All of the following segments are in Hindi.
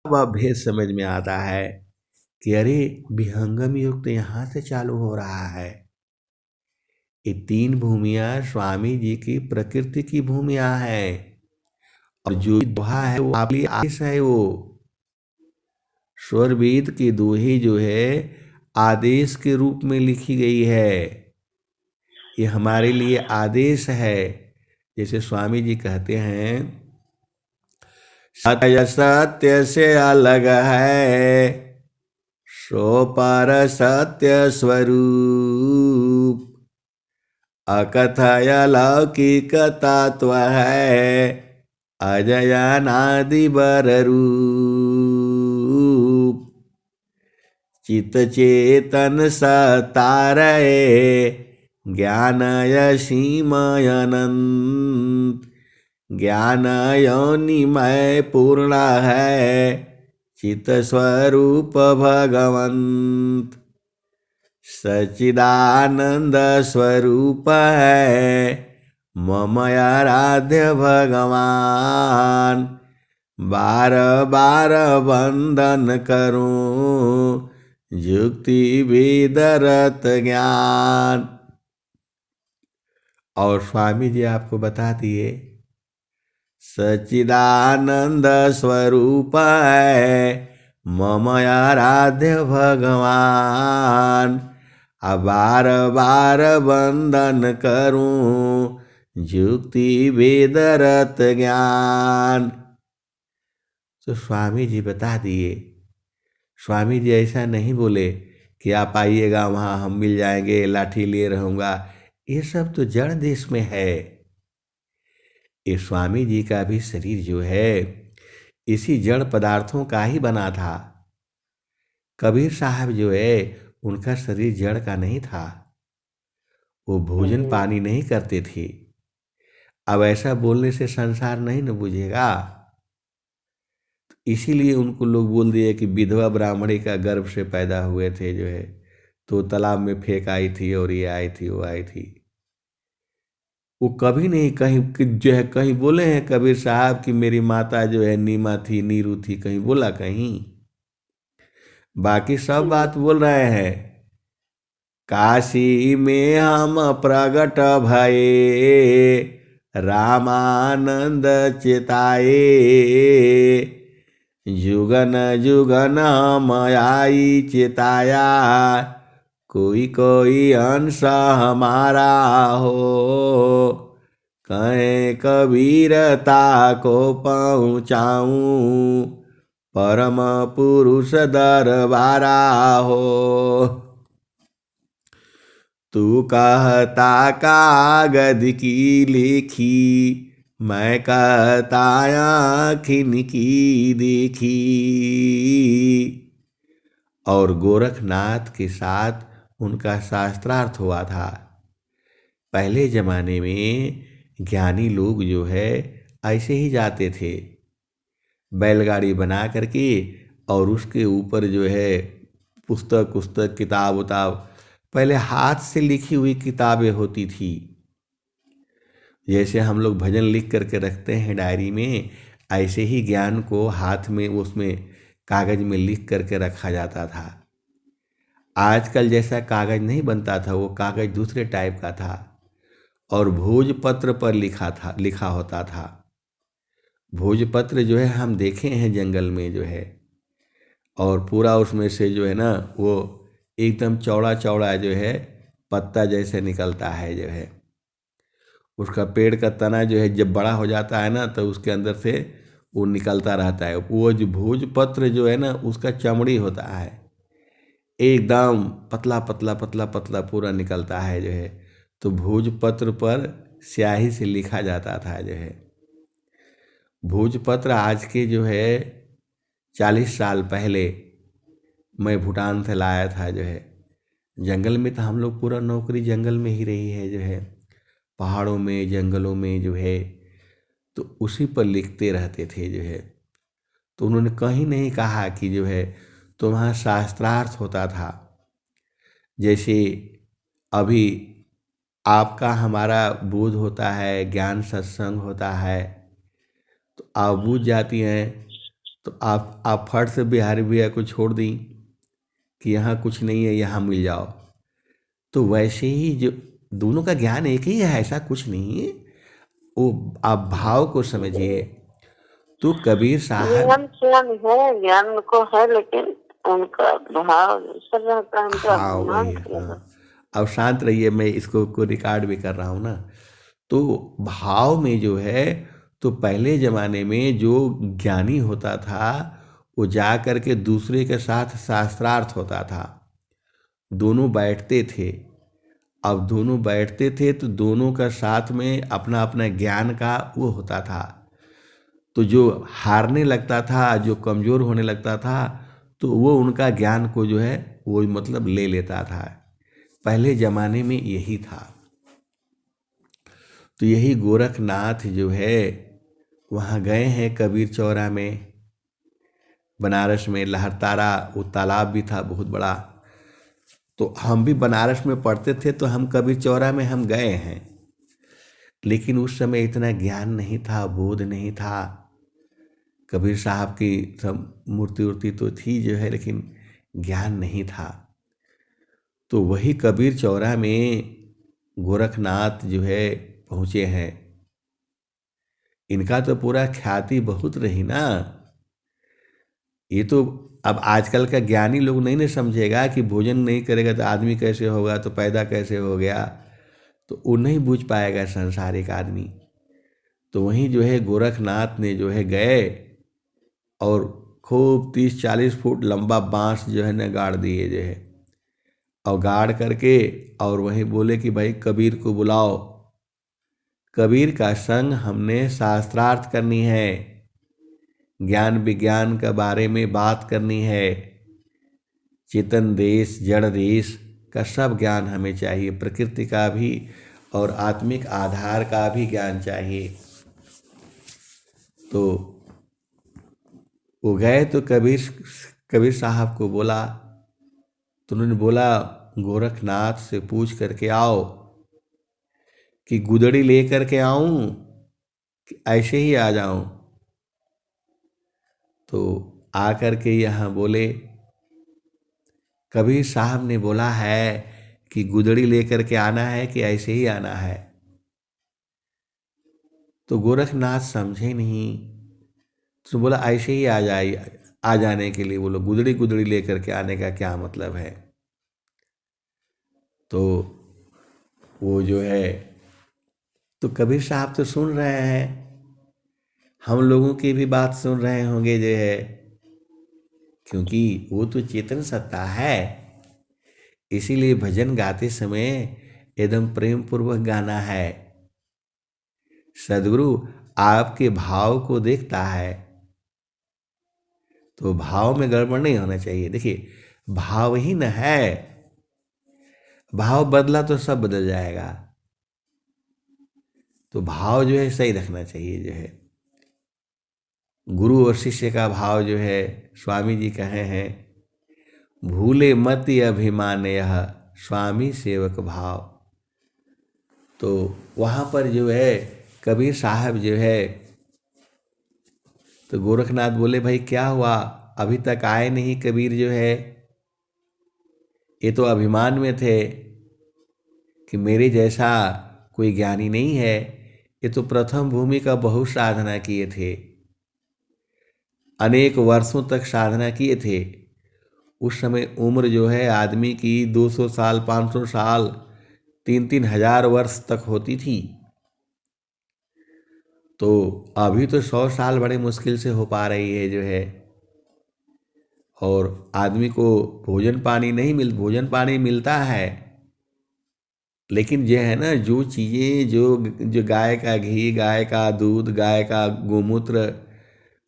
वह भेद समझ में आता है कि अरे विहंगम योग तो यहाँ से चालू हो रहा है। ये तीन भूमियाँ स्वामी जी की प्रकृति की भूमियाँ हैं और जो दोहा है वो आपके लिए आदेश है। वो स्वरवेद की दोहे जो है आदेश के रूप में लिखी गई है। ये हमारे लिए आदेश है। जैसे स्वामी जी कहते हैं सत्य सत्य से अलग है सो पर सत्य स्वरूप अकथय लौकिक तत्व है अजयनादि बर रूप चित चेतन सतारये ज्ञानय सीमय अनंत ज्ञान योनिमय पूर्ण है चित स्वरूप भगवंत सच्चिदानंद स्वरूप है मम आराध्य भगवान बार बार वंदन करूं युक्ति विदरत ज्ञान। और स्वामी जी आपको बता दिए सच्चिदानंद स्वरूप है मम आराध्य भगवान बार बार वंदन करूं युक्ति वेदरत ज्ञान। तो स्वामी जी बता दिए। स्वामी जी ऐसा नहीं बोले कि आप आइएगा वहाँ हम मिल जाएंगे लाठी लिए रहूँगा। ये सब तो जड़ देश में है। ये स्वामी जी का भी शरीर जो है इसी जड़ पदार्थों का ही बना था। कबीर साहब जो है उनका शरीर जड़ का नहीं था। वो भोजन पानी नहीं करते थे। अब ऐसा बोलने से संसार नहीं न बुझेगा। तो इसीलिए उनको लोग बोल दिए कि विधवा ब्राह्मणी का गर्भ से पैदा हुए थे जो है तो तालाब में फेंक आई थी और ये आई थी वो आई थी। वो कभी नहीं कहीं जो है कहीं बोले हैं कबीर साहब कि मेरी माता जो है नीमा थी नीरू थी, कहीं बोला कहीं? बाकी सब बात बोल रहे हैं। काशी में हम प्रगट भये रामानंद चिताए जुगन जुगन हम आई चिताया कोई कोई अंश हमारा हो कहें कबीरता को पहुँचाऊं परम पुरुष दरबारा हो। तू कहता कागज की लिखी मैं कहता आँखिन की देखी। और गोरखनाथ के साथ उनका शास्त्रार्थ हुआ था। पहले जमाने में ज्ञानी लोग जो है ऐसे ही जाते थे बैलगाड़ी बना करके और उसके ऊपर जो है पुस्तक पुस्तक किताब उताब पहले हाथ से लिखी हुई किताबें होती थी। जैसे हम लोग भजन लिख करके रखते हैं डायरी में, ऐसे ही ज्ञान को हाथ में उसमें कागज में लिख करके रखा जाता था। आजकल जैसा कागज नहीं बनता था, वो कागज दूसरे टाइप का था और भोजपत्र पर लिखा होता था। भोजपत्र जो है हम देखे हैं जंगल में जो है, और पूरा उसमें से जो है ना वो एकदम चौड़ा चौड़ा जो है पत्ता जैसे निकलता है जो है। उसका पेड़ का तना जो है जब बड़ा हो जाता है ना तो उसके अंदर से वो निकलता रहता है। वो जो भोजपत्र जो है ना उसका चमड़ी होता है एकदम पतला पतला पतला पतला पूरा निकलता है जो है। तो भोजपत्र पर स्याही से लिखा जाता था जो है। भोजपत्र आज के जो है 40 साल पहले मैं भूटान से लाया था जो है। जंगल में तो हम लोग पूरा नौकरी जंगल में ही रही है जो है, पहाड़ों में जंगलों में जो है, तो उसी पर लिखते रहते थे जो है। तो उन्होंने कहीं नहीं कहा कि जो है तो वहाँ शास्त्रार्थ होता था। जैसे अभी आपका हमारा बोध होता है, ज्ञान सत्संग होता है, तो आप बूझ जाती हैं तो आप फट से बिहारी भैया को छोड़ दी कि यहाँ कुछ नहीं है, यहाँ मिल जाओ। तो वैसे ही जो दोनों का ज्ञान एक ही है, ऐसा कुछ नहीं है। वो आप भाव को समझिए। तो कबीर साहब, ज्ञान को है, लेकिन उनका भाव जैसा रहता है, उनका हाँ दिमाग वही, हाँ। अब शांत रहिए, मैं इसको को रिकॉर्ड भी कर रहा हूँ ना। तो भाव में जो है, तो पहले जमाने में जो ज्ञानी होता था वो जा कर के दूसरे के साथ शास्त्रार्थ होता था, दोनों बैठते थे। अब दोनों बैठते थे तो दोनों का साथ में अपना अपना ज्ञान का वो होता था। तो जो हारने लगता था, जो कमज़ोर होने लगता था, तो वो उनका ज्ञान को जो है वो मतलब ले लेता था। पहले ज़माने में यही था। तो यही गोरखनाथ जो है वहाँ गए हैं कबीर चौरा में, बनारस में लहरतारा, वो तालाब भी था बहुत बड़ा। तो हम भी बनारस में पढ़ते थे, तो हम कबीर चौरा में हम गए हैं, लेकिन उस समय इतना ज्ञान नहीं था, बोध नहीं था। कबीर साहब की सब मूर्ति उर्ति तो थी जो है, लेकिन ज्ञान नहीं था। तो वही कबीर चौरा में गोरखनाथ जो है पहुँचे हैं। इनका तो पूरा ख्याति बहुत रही ना। ये तो अब आजकल का ज्ञानी लोग नहीं ना समझेगा कि भोजन नहीं करेगा तो आदमी कैसे होगा, तो पैदा कैसे हो गया, तो वो नहीं बूझ पाएगा संसारिक आदमी। तो वहीं जो है गोरखनाथ ने जो है गए और खूब 30-40 फुट लंबा बांस जो है ना गाड़ दिए जो है, और गाड़ करके और वहीं बोले कि भाई कबीर को बुलाओ, कबीर का संग हमने शास्त्रार्थ करनी है, ज्ञान विज्ञान के बारे में बात करनी है, चेतन देश जड़ देश का सब ज्ञान हमें चाहिए, प्रकृति का भी और आत्मिक आधार का भी ज्ञान चाहिए। तो वो गए तो कबीर साहब को बोला, तो उन्होंने बोला गोरखनाथ से पूछ करके आओ कि गुदड़ी लेकर के आऊं कि ऐसे ही आ जाऊं। तो आकर के यहाँ बोले, कबीर साहब ने बोला है कि गुदड़ी लेकर के आना है कि ऐसे ही आना है। तो गोरखनाथ समझे नहीं, तो बोला ऐसे ही आ जाइए, आ जाने के लिए बोलो, गुदड़ी गुदड़ी लेकर के आने का क्या मतलब है। तो वो जो है, तो कबीर साहब तो सुन रहे हैं, हम लोगों की भी बात सुन रहे होंगे जो है, क्योंकि वो तो चेतन सत्ता है। इसीलिए भजन गाते समय एकदम प्रेम पूर्वक गाना है। सदगुरु आपके भाव को देखता है, तो भाव में गड़बड़ नहीं होना चाहिए। देखिए भाव ही न है, भाव बदला तो सब बदल जाएगा। तो भाव जो है सही रखना चाहिए जो है। गुरु और शिष्य का भाव जो है, स्वामी जी कहे हैं, भूले मति अभिमान यह स्वामी सेवक भाव। तो वहाँ पर जो है कबीर साहब जो है, तो गोरखनाथ बोले भाई क्या हुआ, अभी तक आए नहीं कबीर जो है, ये तो अभिमान में थे कि मेरे जैसा कोई ज्ञानी नहीं है, ये तो प्रथम भूमि का बहुत साधना किए थे, अनेक वर्षों तक साधना किए थे। उस समय उम्र जो है आदमी की 200 साल 500 साल 3-3 हजार वर्ष तक होती थी। तो अभी तो 100 साल बड़े मुश्किल से हो पा रही है जो है। और आदमी को भोजन पानी नहीं भोजन पानी मिलता है, लेकिन ये है ना, जो चीज़ें जो जो गाय का घी, गाय का दूध, गाय का गोमूत्र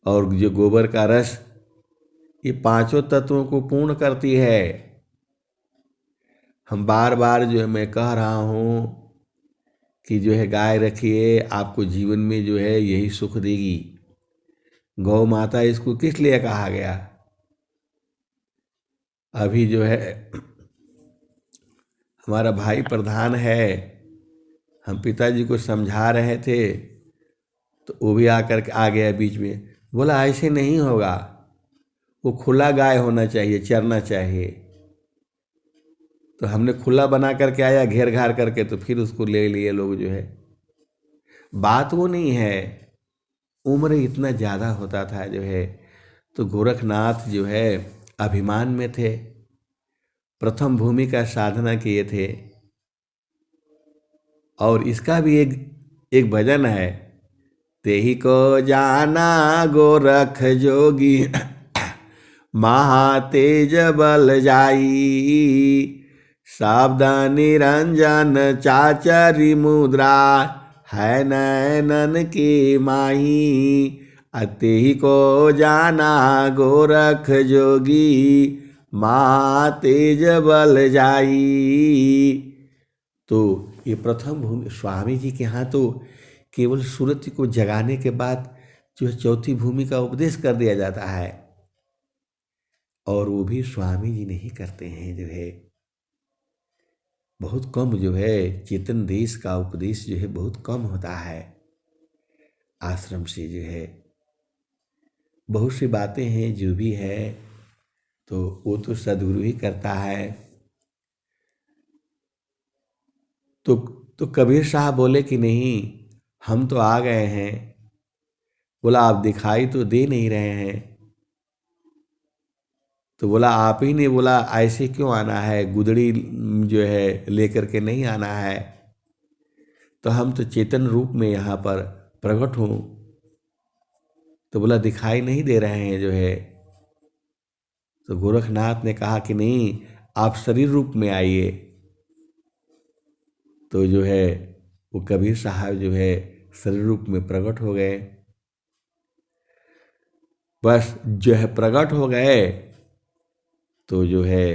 और जो गोबर का रस, ये पांचों तत्वों को पूर्ण करती है। हम बार बार जो है मैं कह रहा हूँ कि जो है गाय रखिए, आपको जीवन में जो है यही सुख देगी। गौ माता इसको किस लिए कहा गया। अभी जो है हमारा भाई प्रधान है, हम पिताजी को समझा रहे थे, तो वो भी आकर के आ गया बीच में, बोला ऐसे नहीं होगा, वो खुला गाय होना चाहिए, चरना चाहिए। तो हमने खुला बना करके आया घेर घार करके, तो फिर उसको ले लिए लोग जो है। बात वो नहीं है, उम्र इतना ज़्यादा होता था जो है। तो गोरखनाथ जो है अभिमान में थे, प्रथम भूमि का साधना किए थे। और इसका भी एक भजन है, तेही को जाना गोरख जोगी महातेज बल जाई, सावधान निरंजन चाचरी मुद्रा, है नैनन की माही। अतेही को जाना गोरख जोगी महातेज बल जाई। तो ये प्रथम भूमि स्वामी जी के यहाँ तो केवल सूरज को जगाने के बाद जो है चौथी भूमि का उपदेश कर दिया जाता है, और वो भी स्वामी जी नहीं करते हैं जो है। बहुत कम जो है चेतन देश का उपदेश जो है बहुत कम होता है आश्रम से जो है। बहुत सी बातें हैं जो भी है तो वो तो सद्गुरु ही करता है। तो कबीर साहब बोले कि नहीं, हम तो आ गए हैं। बोला आप दिखाई तो दे नहीं रहे हैं। तो बोला आप ही ने बोला ऐसे क्यों आना है, गुदड़ी जो है लेकर के नहीं आना है। तो हम तो चेतन रूप में यहाँ पर प्रकट हूँ। तो बोला दिखाई नहीं दे रहे हैं जो है। तो गोरखनाथ ने कहा कि नहीं, आप शरीर रूप में आइए। तो जो है वो कबीर साहब जो है शरीर रूप में प्रकट हो गए। बस जो है प्रकट हो गए तो जो है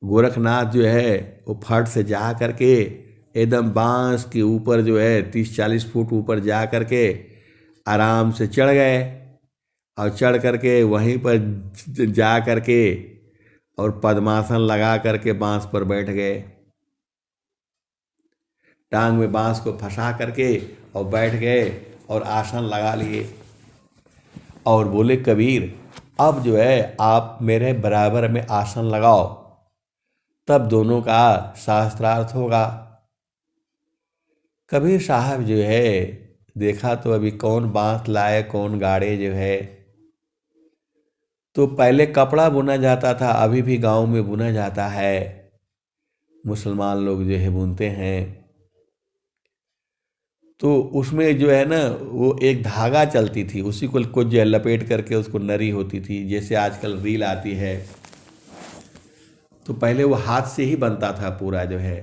गोरखनाथ जो है वो फट से जा करके एकदम बांस के ऊपर जो है 30-40 फुट ऊपर जा करके आराम से चढ़ गए। और चढ़ करके वहीं पर जा करके और पद्मासन लगा करके बांस पर बैठ गए। टांग में बांस को फंसा करके और बैठ गए और आसन लगा लिए। और बोले कबीर अब जो है आप मेरे बराबर में आसन लगाओ, तब दोनों का शास्त्रार्थ होगा। कबीर साहब जो है देखा तो अभी कौन बांस लाए कौन गाड़े जो है। तो पहले कपड़ा बुना जाता था, अभी भी गांव में बुना जाता है, मुसलमान लोग जो है बुनते हैं। तो उसमें जो है ना वो एक धागा चलती थी, उसी को जो है लपेट करके उसको नरी होती थी, जैसे आजकल रील आती है। तो पहले वो हाथ से ही बनता था पूरा जो है।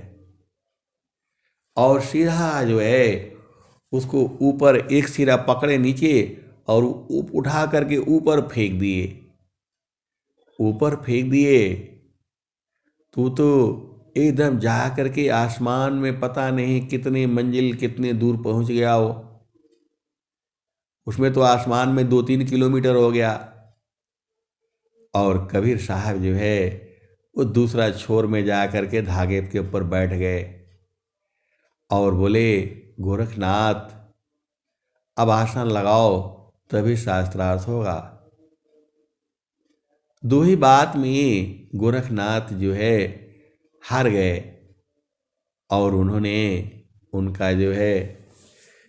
और सीधा जो है उसको ऊपर एक सिरा पकड़े नीचे और उठा करके ऊपर फेंक दिए। ऊपर फेंक दिए तो एकदम जा करके आसमान में पता नहीं कितने मंजिल कितने दूर पहुंच गया वो। उसमें तो आसमान में 2-3 किलोमीटर हो गया। और कबीर साहब जो है वो दूसरा छोर में जा करके धागे के ऊपर बैठ गए और बोले गोरखनाथ अब आसन लगाओ तभी शास्त्रार्थ होगा। दो ही बात में गोरखनाथ जो है हार गए और उन्होंने उनका जो है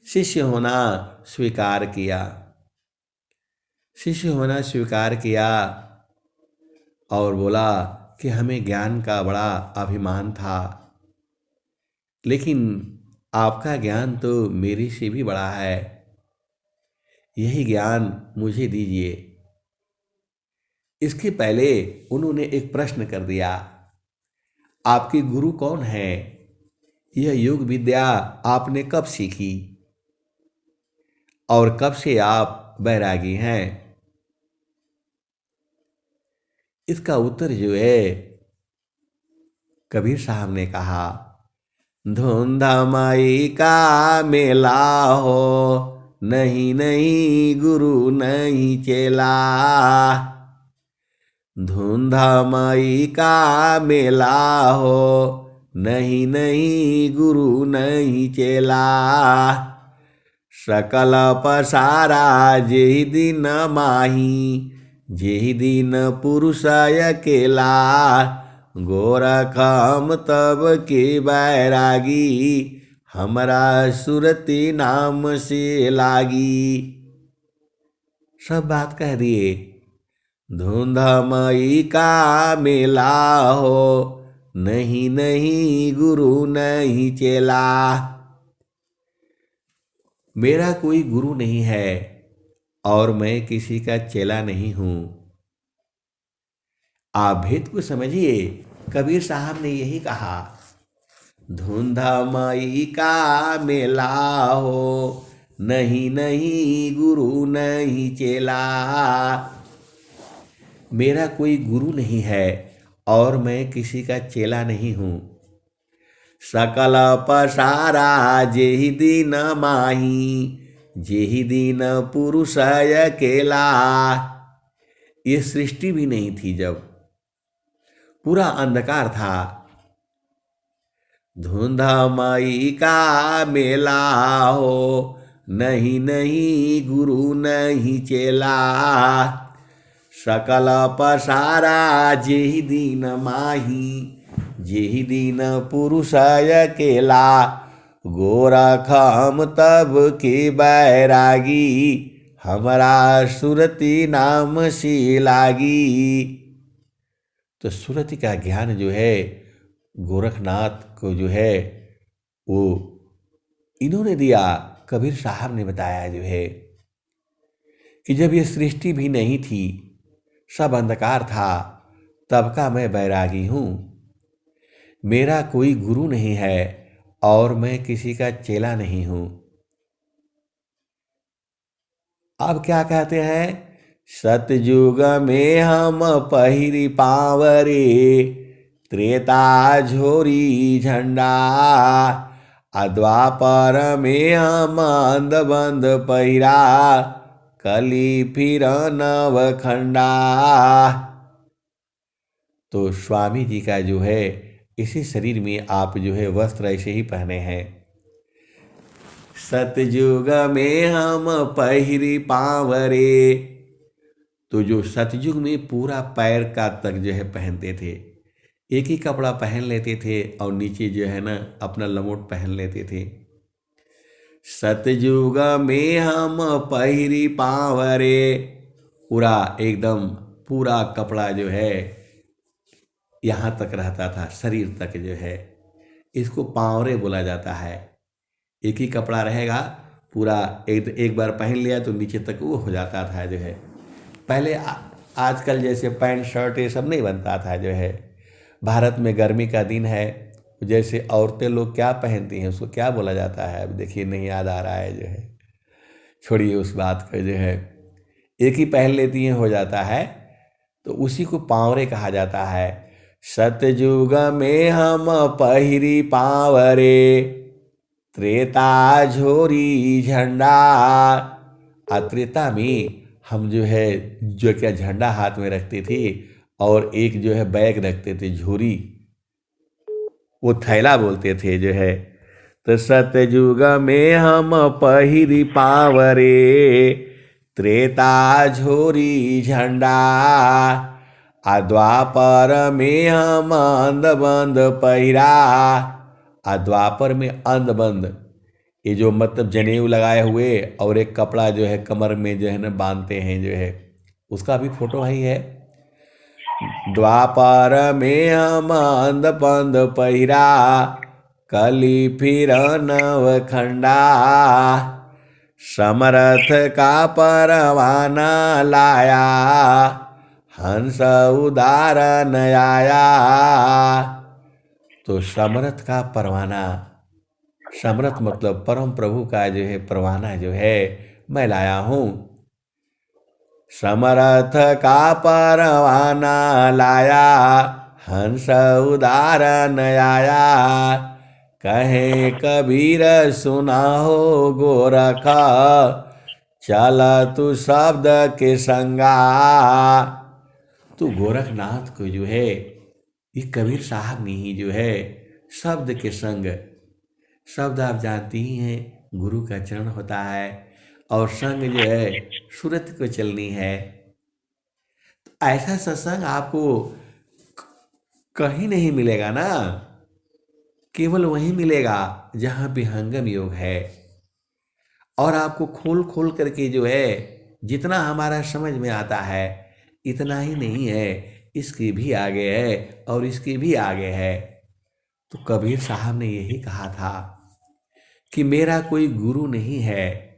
शिष्य होना स्वीकार किया। शिष्य होना स्वीकार किया और बोला कि हमें ज्ञान का बड़ा अभिमान था, लेकिन आपका ज्ञान तो मेरे से भी बड़ा है, यही ज्ञान मुझे दीजिए। इसके पहले उन्होंने एक प्रश्न कर दिया, आपके गुरु कौन है? यह योग विद्या आपने कब सीखी और कब से आप बैरागी हैं? इसका उत्तर जो है कबीर साहब ने कहा, धुंधमाई का मेला हो, नहीं नहीं गुरु नहीं चेला। धुंधमाई का मेला हो, नहीं नहीं गुरु नहीं चेला। सकल पसारा जेहि दिन माही, जेहि दिन पुरुष अकेला, गोरख हम तब के बैरागी, हमरा सुरति नाम से लागी। सब बात कह दिए। धुंधमई का मेला हो, नहीं नहीं गुरु नहीं चेला। मेरा कोई गुरु नहीं है और मैं किसी का चेला नहीं हूं। आप भेद को समझिए, कबीर साहब ने यही कहा। धुंधमई का मेला हो, नहीं नहीं गुरु नहीं चेला। मेरा कोई गुरु नहीं है और मैं किसी का चेला नहीं हूं। सकल पसारा जेहि दिन माही, जेहि दिन पुरुष अकेला। ये सृष्टि भी नहीं थी जब पूरा अंधकार था। धुंधमई का मेला हो, नहीं नहीं गुरु नहीं चेला। सकल पसारा जेहि दिन माही, जेहि दिन पुरुष अकेला। गोरख हम तब के बैरागी, हमरा सुरति नाम से लागी। तो सुरति का ज्ञान जो है गोरखनाथ को जो है वो इन्होंने दिया। कबीर साहब ने बताया जो है कि जब ये सृष्टि भी नहीं थी, सब अंधकार था, तब का मैं बैरागी हूँ। मेरा कोई गुरु नहीं है और मैं किसी का चेला नहीं हूँ। अब क्या कहते हैं? सतयुग में हम पहिरी पावरे, त्रेता झोरी झंडा। द्वापर में हम अंधबंध पहिरा, कली फिर नवखंडा। तो स्वामी जी का जो है इसी शरीर में आप जो है वस्त्र ऐसे ही पहने हैं। सतयुग में हम पहिरी पावरे। तो जो सतयुग में पूरा पैर का तक जो है पहनते थे, एक ही कपड़ा पहन लेते थे और नीचे जो है ना अपना लंगोट पहन लेते थे। सतयुग में हम पहिरी पावरे, पूरा एकदम पूरा कपड़ा जो है यहाँ तक रहता था, शरीर तक जो है, इसको पावरे बोला जाता है। एक ही कपड़ा रहेगा पूरा, एक बार पहन लिया तो नीचे तक वो हो जाता था जो है। पहले आजकल जैसे पैंट शर्ट ये सब नहीं बनता था जो है। भारत में गर्मी का दिन है, जैसे औरतें लोग क्या पहनती हैं उसको क्या बोला जाता है, अब देखिए नहीं याद आ रहा है जो है, छोड़िए उस बात को जो है। एक ही पहन लेती हैं हो जाता है, तो उसी को पावरे कहा जाता है। सतयुग में हम पहिरी पावरे, त्रेता झोरी झंडा। त्रेता में हम जो है जो क्या झंडा हाथ में रखते थे और एक जो है बैग रखते थे, झोरी, वो थैला बोलते थे जो है। तो सतयुग में हम पहिरी पावरे, त्रेता झोरी झंडा। द्वापर में हम अंधबंध पहिरा। द्वापर में अंधबंध, ये जो मतलब जनेऊ लगाए हुए और एक कपड़ा जो है कमर में जो है ना बांधते हैं जो है, उसका भी फोटो ही है। द्वापर में हम अंधबंध पहिरा, कली फिर नवखंडा। समर्थ का परवाना लाया, हंस उदाहरण आया। तो समर्थ का परवाना, समर्थ मतलब परम प्रभु का जो है परवाना जो है मैं लाया हूँ। समर्थ का परवाना लाया, हंस उदाहरण आया। कहे कबीर सुना हो गोरख, चल तू शब्द के संगा। तो गोरखनाथ को जो है ये कबीर साहब ने ही जो है शब्द के संग, शब्द आप जानती ही हैं गुरु का चरण होता है और संग जो है सूरत को चलनी है। तो ऐसा सत्संग आपको कहीं नहीं मिलेगा ना, केवल वहीं मिलेगा जहाँ विहंगम योग है। और आपको खोल खोल करके जो है जितना हमारा समझ में आता है इतना ही नहीं है, इसके भी आगे है और इसके भी आगे है। तो कबीर साहब ने यही कहा था कि मेरा कोई गुरु नहीं है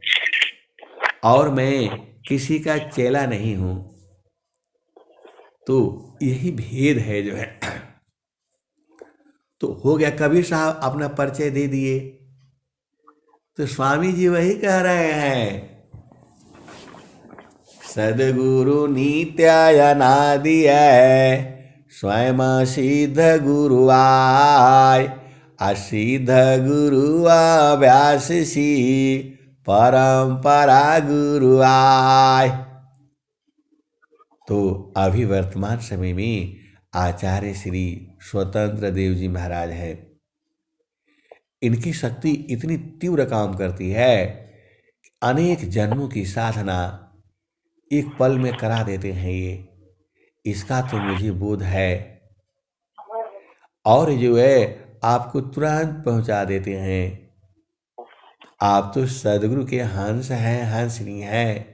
और मैं किसी का चेला नहीं हूँ। तो यही भेद है जो है। तो हो गया, कबीर साहब अपना परिचय दे दिए। तो स्वामी जी वही कह रहे हैं, सदगुरु नित्य अनादि है, स्वयं सिद्ध गुरु आय, असिद्ध गुरु अभ्यास सी, परंपरा गुरु आय। तो अभी वर्तमान समय में आचार्य श्री स्वतंत्र देव जी महाराज हैं। इनकी शक्ति इतनी तीव्र काम करती है कि अनेक जन्मों की साधना एक पल में करा देते हैं ये, इसका तो मुझे बोध है। और जो है आपको तुरंत पहुंचा देते हैं। आप तो सदगुरु के हंस हैं, हंसनी हैं,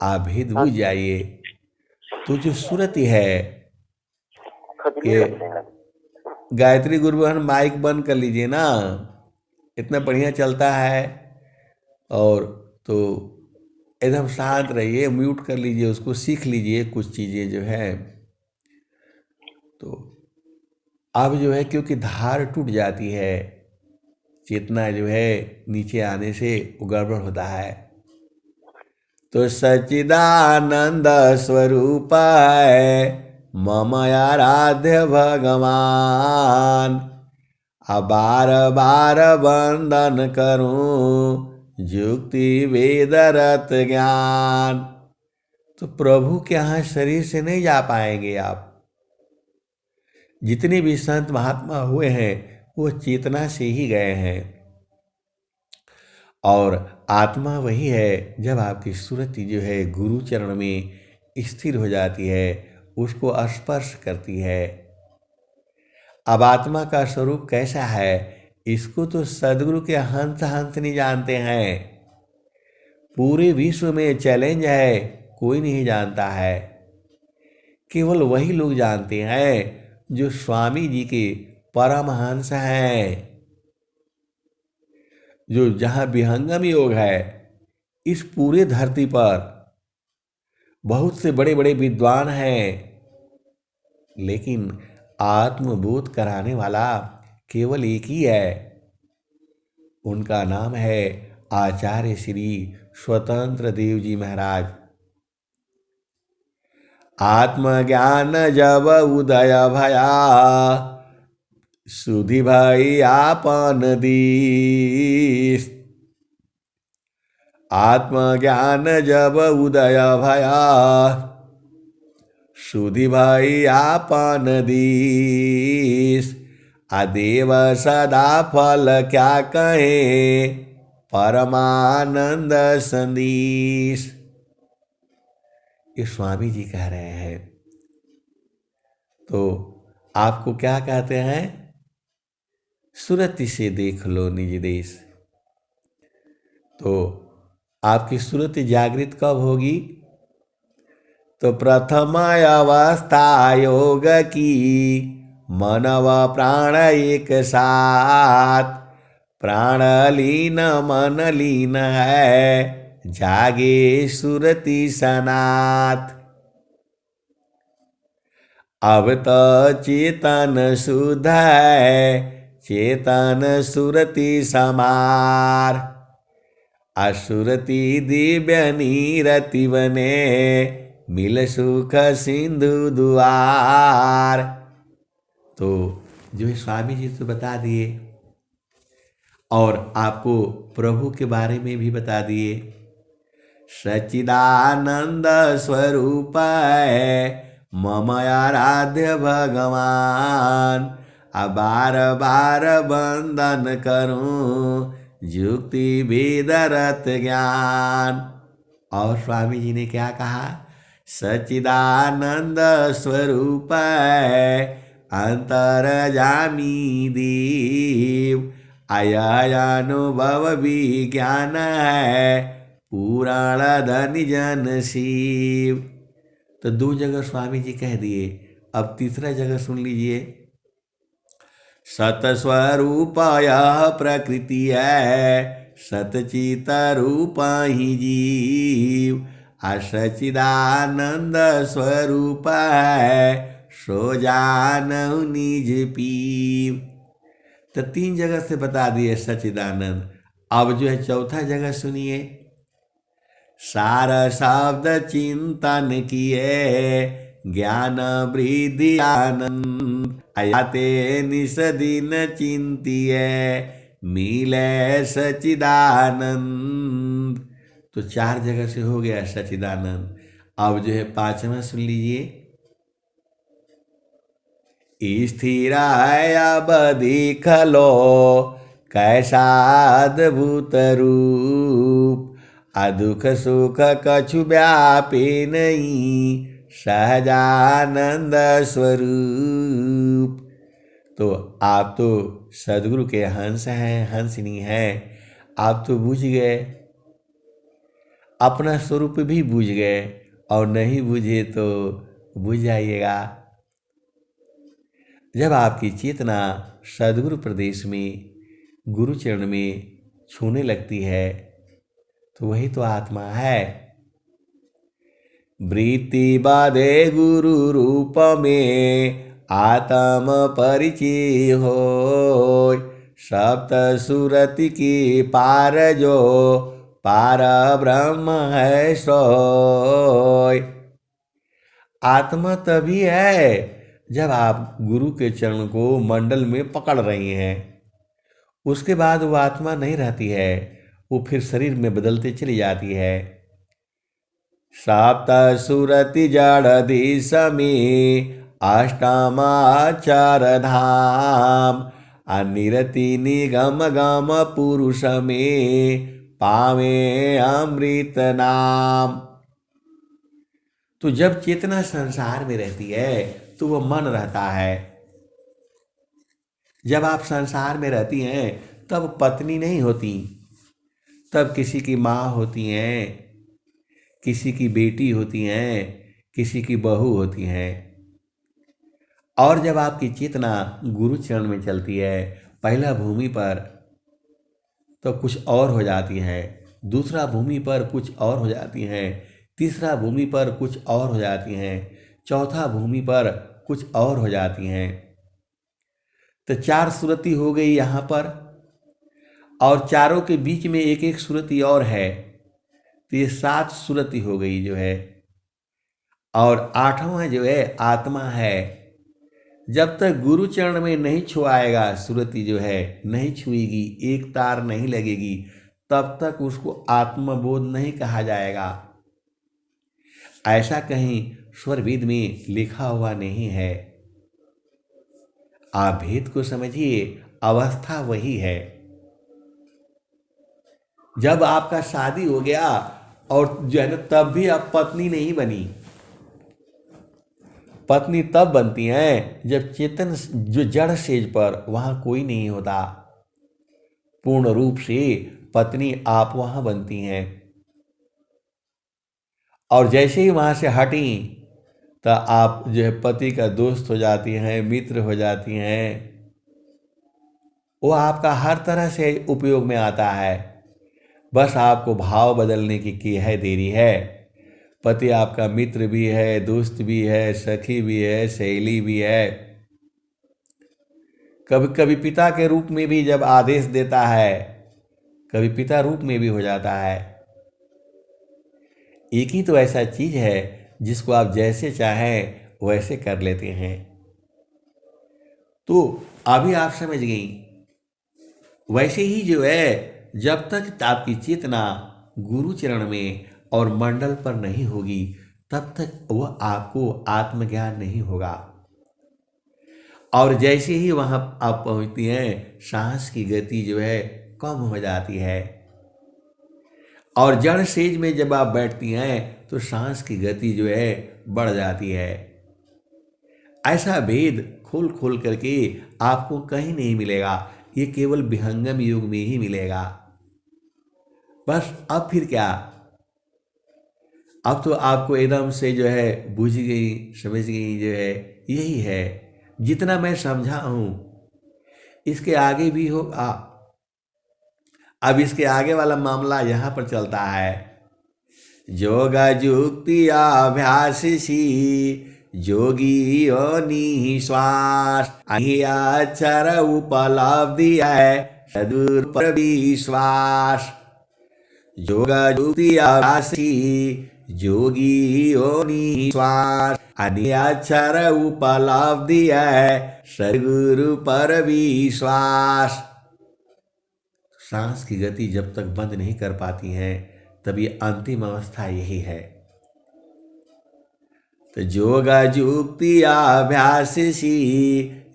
आप भेद बुझ जाइए। तो जो सूरत है, ये गायत्री गुरुवन माइक बंद कर लीजिए ना, इतना बढ़िया चलता है। और तो एकदम शांत रहिए, म्यूट कर लीजिए उसको, सीख लीजिए कुछ चीज़ें जो है। तो अब जो है क्योंकि धार टूट जाती है, चेतना जो है नीचे आने से वो गड़बड़ होता है। तो सच्चिदानंद स्वरूप है मम आराध्य भगवान, अब बार बार वंदन करूं जुक्ति वेदरत ज्ञान। तो प्रभु के यहाँ शरीर से नहीं जा पाएंगे आप। जितने भी संत महात्मा हुए हैं वो चेतना से ही गए हैं। और आत्मा वही है, जब आपकी सुरति जो है गुरु चरण में स्थिर हो जाती है, उसको स्पर्श करती है। अब आत्मा का स्वरूप कैसा है, इसको तो सदगुरु के हंस हंस नहीं जानते हैं। पूरे विश्व में चैलेंज है, कोई नहीं जानता है। केवल वही लोग जानते हैं जो स्वामी जी के परमहंस हैं। जो जहाँ विहंगम योग है, इस पूरे धरती पर बहुत से बड़े बड़े विद्वान हैं, लेकिन आत्मबोध कराने वाला केवल एक ही है। उनका नाम है आचार्य श्री स्वतंत्र देव जी महाराज। आत्मज्ञान जब उदय भया, सुधि भई आपन दीस। आत्मज्ञान जब उदय भया, सुधि भई आपन दीस। अदेव सदा फल क्या कहे, परमानंद संदेश। ये स्वामी जी कह रहे हैं। तो आपको क्या कहते हैं, सुरति से देख लो निज देश। तो आपकी सुरति जागृत कब होगी, तो प्रथम अवस्था योग की, मन व प्राण एक साथ। प्राण लीन मन लीन है, जागे सुरति सनाथ। अब तो चेतन शुद्ध है, चेतन सुरति समार। असुरति दिव्य नीरति बने, मिल सुख सिंधु दुआर। तो जो है स्वामी जी तो बता दिए, और आपको प्रभु के बारे में भी बता दिए। सच्चिदानंद स्वरूप है मम आराध्य भगवान, अब बार बार वंदन करूं युक्ति वेदरत ज्ञान। और स्वामी जी ने क्या कहा? सच्चिदानंद स्वरूप है अंतर्यामी देव, अनुभव विज्ञान है पुराण धनि जन शिव। तो 2 जगह स्वामी जी कह दिए। अब तीसरा जगह सुन लीजिए। सतस्वरूप यह प्रकृति है सतचित रूप ही जीव, असचिदानंद स्वरूप है सो जानहु निज पीव। तो 3 जगह से बता दिए सच्चिदानंद। अब जो है चौथा जगह सुनिए। सार शब्द चिंतन किए ज्ञान वृद्धि आनंद, आते निस दिन चिंतिए मिले सच्चिदानंद। तो 4 जगह से हो गया सच्चिदानंद। अब जो है 5वां सुन लीजिए। स्थिर है अब देख लो कैसा अद्भुत रूप, दुख सुख कछु व्यापे नहीं सहजानंद स्वरूप। तो आप तो सदगुरु के हंस हैं, हंसनी हैं। आप तो बूझ गए, अपना स्वरूप भी बूझ गए, और नहीं बूझे तो बूझ जाइएगा। जब आपकी चेतना सदगुरु प्रदेश में गुरु चरण में छूने लगती है तो वही तो आत्मा है। वृत्ति बाधे गुरु रूप में आत्म परिचय हो, सप्त सुरति की पार जो पार ब्रह्म है सोय। आत्मा तभी है जब आप गुरु के चरण को मंडल में पकड़ रही हैं। उसके बाद वो आत्मा नहीं रहती है, वो फिर शरीर में बदलते चली जाती है। सप्त सुरति जड़ दिश में अष्टमाचार धाम, अनिरति निगम गम पुरुष में पावे अमृत नाम। तो जब चेतना संसार में रहती है तो वह मन रहता है। जब आप संसार में रहती हैं तब पत्नी नहीं होती, तब किसी की माँ होती हैं, किसी की बेटी होती हैं, किसी की बहू होती हैं। और जब आपकी चेतना गुरु चरण में चलती है, पहला भूमि पर तो कुछ और हो जाती है, दूसरा भूमि पर कुछ और हो जाती हैं, तीसरा भूमि पर कुछ और हो जाती हैं, चौथा भूमि पर कुछ और हो जाती हैं। तो 4 सुरति हो गई यहाँ पर, और चारों के बीच में एक एक सुरति और है, तो ये 7 सुरति हो गई जो है। और 8वां जो है आत्मा है। जब तक गुरु चरण में नहीं छुआएगा, सुरति जो है नहीं छुएगी, एक तार नहीं लगेगी, तब तक उसको आत्मबोध नहीं कहा जाएगा। ऐसा कहीं स्वरवेद में लिखा हुआ नहीं है। आप भेद को समझिए, अवस्था वही है। जब आपका शादी हो गया और जो है ना, तब भी आप पत्नी नहीं बनी। पत्नी तब बनती हैं जब चेतन जो जड़ सेज पर वहां कोई नहीं होता। पूर्ण रूप से पत्नी आप वहां बनती हैं। और जैसे ही वहां से हटी तो आप जो है पति का दोस्त हो जाती हैं, मित्र हो जाती हैं। वो आपका हर तरह से उपयोग में आता है, बस आपको भाव बदलने की है देरी है। पति आपका मित्र भी है, दोस्त भी है, सखी भी है, सहेली भी है। कभी कभी पिता के रूप में भी जब आदेश देता है, कभी पिता रूप में भी हो जाता है। एक ही तो ऐसा चीज है जिसको आप जैसे चाहें वैसे कर लेते हैं। तो अभी आप समझ गई। वैसे ही जो है, जब तक आपकी चेतना गुरु चरण में और मंडल पर नहीं होगी, तब तक वह आपको आत्मज्ञान नहीं होगा। और जैसे ही वहां आप पहुंचती हैं, सांस की गति जो है कम हो जाती है। और जड़ सेज में जब आप बैठती हैं तो सांस की गति जो है बढ़ जाती है। ऐसा भेद खोल खोल करके आपको कहीं नहीं मिलेगा, ये केवल विहंगम योग में ही मिलेगा। बस अब फिर क्या, अब तो आपको एकदम से जो है बुझ गई, समझ गई, जो है यही है। जितना मैं समझा हूं इसके आगे भी होगा। अब इसके आगे वाला मामला यहां पर चलता है। जोग जुक्ति अभ्यासी जोगी निश्वास अक्षर उपलब्धि है सदुर पर विश्वास। जोग जुक्ति अभ्यासी जोगी निश्वास अक्षर उपलब्धि है सदगुरु पर विश्वास। सांस की गति जब तक बंद नहीं कर पाती हैं तब ये अंतिम अवस्था यही है। तो जोग जुक्ति अभ्यासी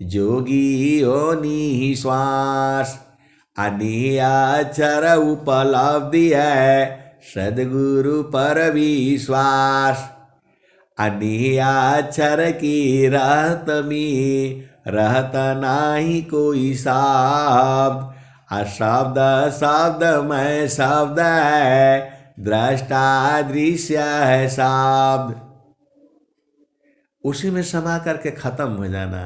जोगी निश्वास अक्षर उपलब्धि है सदगुरु पर विश्वास। अक्षर की रहत में रहत नाही कोई शब्द, अशब्द शब्द में शब्द है दृष्टा दृश्य है शब्द। उसी में समा करके खत्म हो जाना।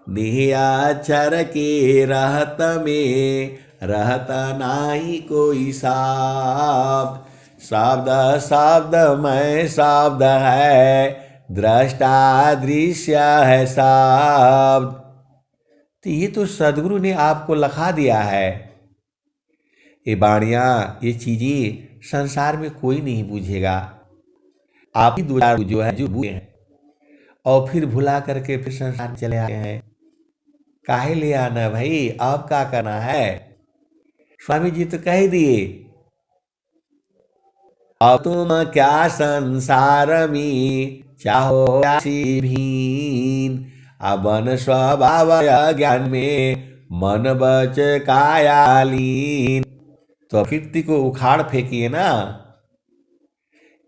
निराक्षर के रहत में रहत नाही कोई शब्द, शब्द शब्द में शब्द है दृष्टा दृश्य है शब्द। तो ये तो सदगुरु ने आपको लिखा दिया है। ये बाणियाँ, ये चीज़ें संसार में कोई नहीं बूझेगा। आप ही दो चार जो है जो बूझे हैं और फिर भुला करके फिर संसार में चले आए हैं। काहे ले आना भाई, अब क्या करना है। स्वामी जी तो कह दिए, अब तुम क्या संसार में चाहो भीन, अबन स्वभाव ज्ञान में मन बच कायालीन। तो कीर्ति को उखाड़ फेंकिए ना।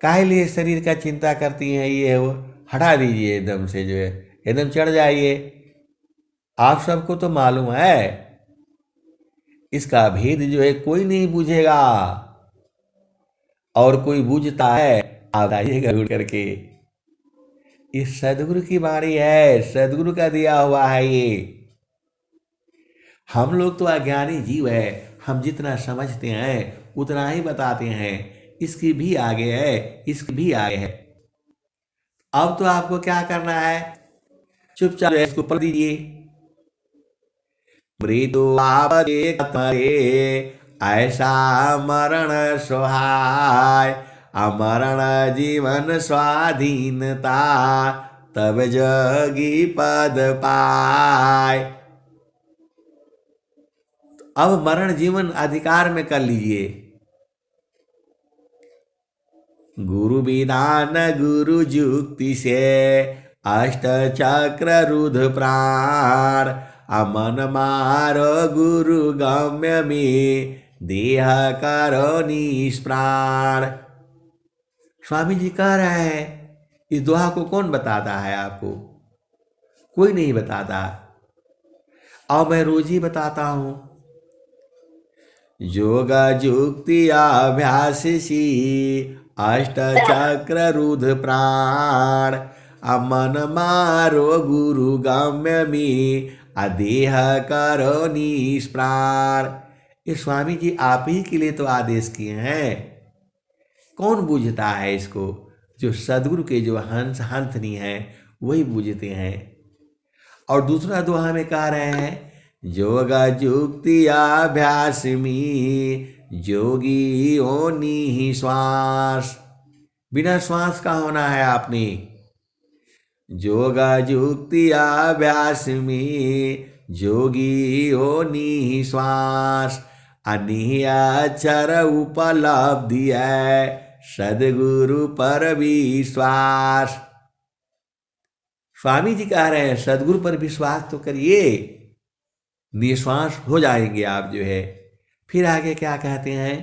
काहे लिए शरीर का चिंता करती हैं, ये वो हटा दीजिए एकदम से, जो है एकदम चढ़ जाइए। आप सबको तो मालूम है इसका भेद जो है कोई नहीं बूझेगा, और कोई बूझता है आप आइएगा उड़ करके। इस सदगुरु की वाणी है, सदगुरु का दिया हुआ है ये। हम लोग तो अज्ञानी जीव है, हम जितना समझते हैं उतना ही बताते हैं। इसकी भी आगे है, इसकी भी आगे है। अब तो आपको क्या करना है, चुपचाप इसको पढ़ दीजिए। मृत्यु आपदे ऐसा मरण सुहाय, अमरण जीवन स्वाधीनता तब जगी पद पाय। अब मरण जीवन अधिकार में कर लीजिए। गुरु विधान गुरु जुक्ति से अष्ट चक्र रुद्र प्राण, अमन मारो गुरु गम्य में देह करो निष्प्राण। स्वामी जी कह रहे हैं, इस दोहा को कौन बताता है आपको, कोई नहीं बताता, और मैं रोज ही बताता हूं। योग जुक्ति अभ्यासी अष्ट चक्र रुद्र प्राण, अमन मारो गुरु गम्य में अदेह करो निष्प्राण। ये स्वामी जी आप ही के लिए तो आदेश किए हैं। कौन बूझता है इसको, जो सदगुरु के जो हंस हंसनी हैं वही बूझते हैं। और दूसरा दोहा में कह रहे हैं, योग जुक्ति अभ्यास में जोगी ओनी श्वास। बिना श्वास का होना है आपने। योग जुक्ति अभ्यास में जोगी ओनी श्वास, अक्षर उपलब्धि है सदगुरु पर विश्वास। स्वामी जी कह रहे हैं सदगुरु पर विश्वास तो करिए, निश्वास हो जाएंगे आप जो है। फिर आगे क्या कहते हैं,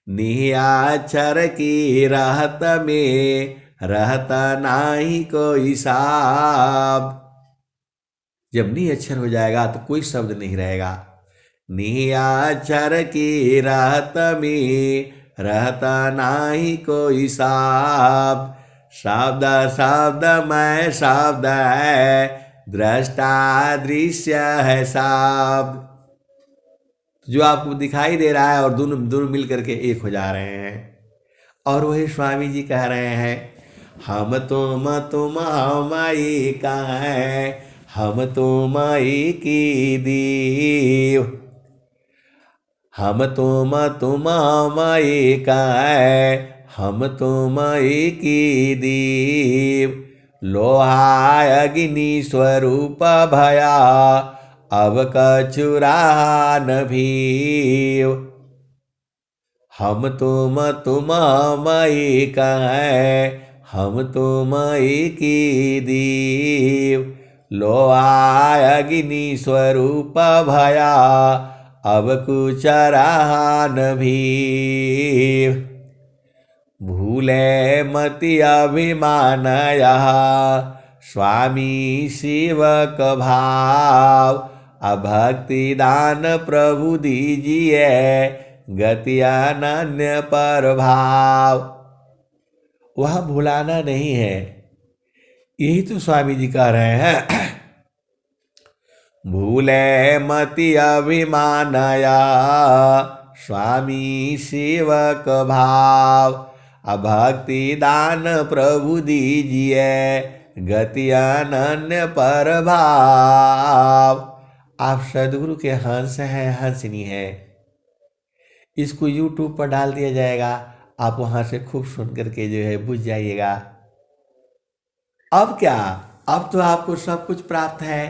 निहाक्षर की रहत में रहता नाही कोई साब। जब नी अक्षर हो जाएगा तो कोई शब्द नहीं रहेगा। निहाक्षर की रहत में रहता नाही कोई साब। शब्द शब्द में शब्द है, दृष्टा दृश्य है शब्द। जो आपको दिखाई दे रहा है और दोनों दोनों मिल करके एक हो जा रहे हैं। और वही स्वामी जी कह रहे हैं, हम तुम एक है, हम तुम एक ही देव। हम तुम एक है, हम तुम एक ही देव। लोहा अग्नि स्वरूप भया, अब कछुरा न भीव। हम तुम एक है, हम तुम एक ही देव। लोहा अग्नि स्वरूप भया, अब कुछ रहा न भीव। भूले मति अभिमान यह, स्वामी सेवक भाव। अभक्ति दान प्रभु दीजिए, गति अनन्य पर भाव। वह भुलाना नहीं है, यही तो स्वामी जी कह रहे हैं। भूले मति अभिमानया, स्वामी सेवक भाव। अभक्ति दान प्रभु दीजिए, गति अनन्य पर भाव। आप सदगुरु के हंस हैं, हंसनी है। इसको YouTube पर डाल दिया जाएगा, आप वहां से खूब सुन करके जो है बुझ जाइएगा। अब क्या, अब तो आपको सब कुछ प्राप्त है।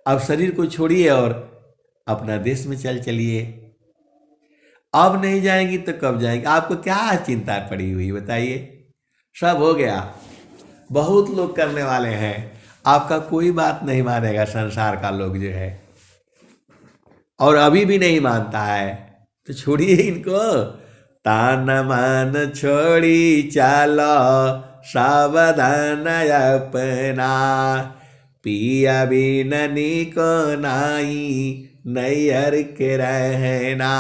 अब शरीर को छोड़िए और अपना देश में चलिए। अब नहीं जाएंगी तो कब जाएंगे? आपको क्या चिंता पड़ी हुई बताइए? सब हो गया। बहुत लोग करने वाले हैं, आपका कोई बात नहीं मानेगा संसार का लोग जो है, और अभी भी नहीं मानता है तो छोड़िए इनको। तान मान छोड़ी चलो, सावधान अपना। पिया बिन निको नाही, नैहर के रहना।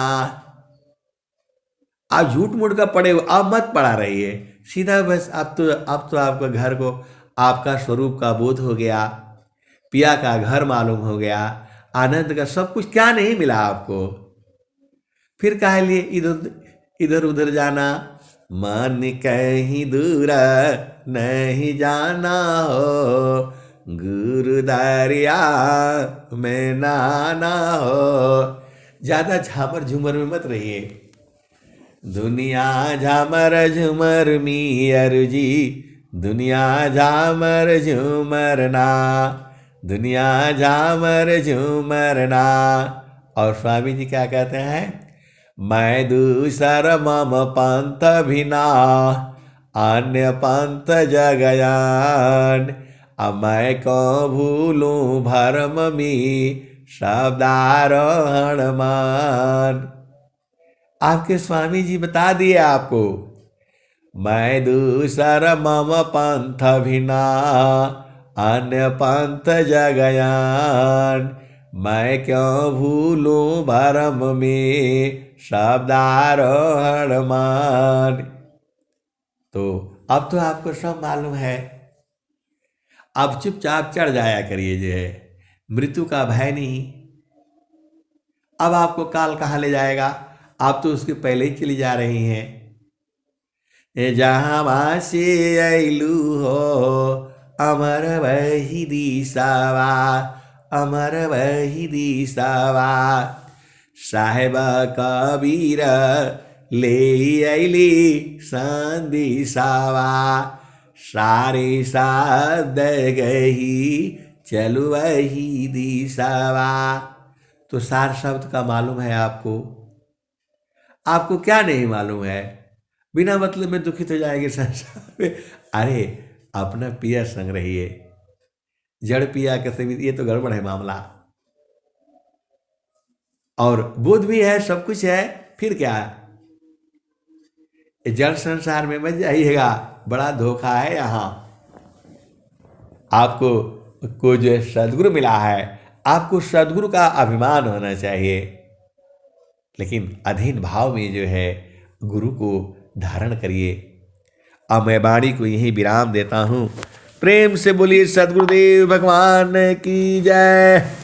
आप झूठ मूठ का पड़े हो, आप मत पड़ा रहिए, सीधा बस अब तो आपका घर को आपका स्वरूप का बोध हो गया, पिया का घर मालूम हो गया, आनंद का सब कुछ क्या नहीं मिला आपको? फिर काहे लिए इधर उधर जाना? मन कहीं दूर नहीं जाना हो, गुरु दरिया में नहाना हो। ज्यादा झामर झूमर में मत रहिए। दुनिया झामर झूमर मियर जी, दुनिया झामर झूमर ना, दुनिया झामर झूमर ना। और स्वामी जी क्या कहते हैं? मैं दूसर मम पंथ भिना, अन्य पंथ जगयान। अब मैं को भूलूं भरम में, शब्दारोहण मान। आपके स्वामी जी बता दिए आपको, मैं दूसर मम पंथ भिना, अन्य पंथ जगयान। मैं क्यों भूलूं भरम में, शब्दारोहण मान। तो अब तो आपको सब मालूम है। अब चुपचाप चढ़ जाया करिए जो है, मृत्यु का भय नहीं। अब आपको काल कहाँ ले जाएगा? आप तो उसके पहले ही चली जा रही हैं। जहाँ वासी अइलू हो, अमर वही दिशावा, अमर वही दिशावा। साहेब कबीर ले अइली संदिशावा, सारे शब्द गही चलु वही दिशावा। तो सार शब्द का मालूम है आपको? आपको क्या नहीं मालूम है? बिना मतलब में दुखित हो जाएंगे संसार में। अरे अपना पिया संग रहिए, जड़ पिया कैसे भी, ये तो गड़बड़ है मामला। और बोध भी है, सब कुछ है, फिर क्या है? जड़ संसार में मत जाइएगा, बड़ा धोखा है यहाँ। आपको को जो सदगुरु मिला है, आपको सदगुरु का अभिमान होना चाहिए, लेकिन अधीन भाव में जो है गुरु को धारण करिए। अब मैं वाणी को यही विराम देता हूँ। प्रेम से बोलिए सदगुरुदेव भगवान की जय।